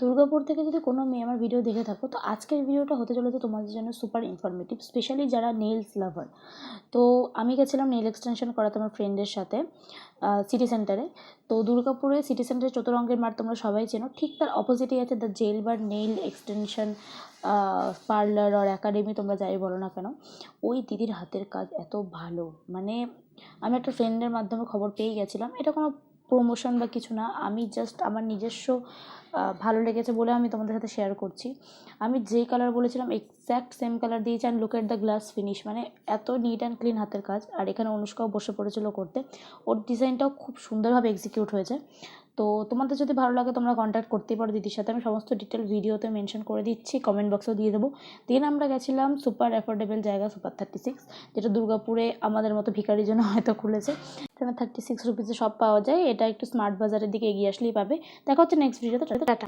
দুর্গাপুর থেকে যদি কোনো মেয়ে আমার ভিডিও দেখে থাকো, তো আজকের ভিডিওটা হতে চলেছে তোমাদের জন্য সুপার ইনফরমেটিভ, স্পেশালি যারা নেলস লাভার। তো আমি গেছিলাম নেল এক্সটেনশন করাতে আমার ফ্রেন্ডের সাথে সিটি সেন্টারে। তো দুর্গাপুরে সিটি সেন্টারে চতুরঙ্গের মাঠ তোমরা সবাই চেনো, ঠিক তার অপোজিটেই আছে the gel bar nail extension parlour আর একাডেমি, তোমরা যাই বলো না কেন। ওই দিদির হাতের কাজ এত ভালো, মানে আমি একটা ফ্রেন্ডের মাধ্যমে খবর পেয়ে গেছিলাম। এটা কোনো প্রমোশন বা কিছু না, আমি জাস্ট আমার নিজস্ব ভালো লেগেছে বলে আমি তোমাদের সাথে শেয়ার করছি। আমি যেই কালার বলেছিলাম এক্স্যাক্ট সেম কালার দিয়েছি। And look at the glass finish, মানে এত নিট অ্যান্ড ক্লিন হাতের কাজ। আর এখানে অনুষ্কাও বসে পড়েছিল করতে, ওর ডিজাইনটাও খুব সুন্দরভাবে এক্সিকিউট হয়েছে। তো তোমাদের যদি ভালো লাগে তোমরা কন্ট্যাক্ট করতেই পারো দিদির সাথে, আমি সমস্ত ডিটেল ভিডিওতে মেনশন করে দিচ্ছি, কমেন্ট বক্সেও দিয়ে দেবো। দেন আমরা গেছিলাম সুপার অ্যাফোর্ডেবল জায়গা সুপার 36, যেটা দুর্গাপুরে আমাদের মতো ভিখারির জন্য হয়তো খুলেছে। এখানে 36 রুপিসে সব পাওয়া যায়, এটা একটু স্মার্ট বাজারের দিকে এগিয়ে আসলেই পাবে। দেখা হচ্ছে নেক্সট ভিডিওতে। টাটা।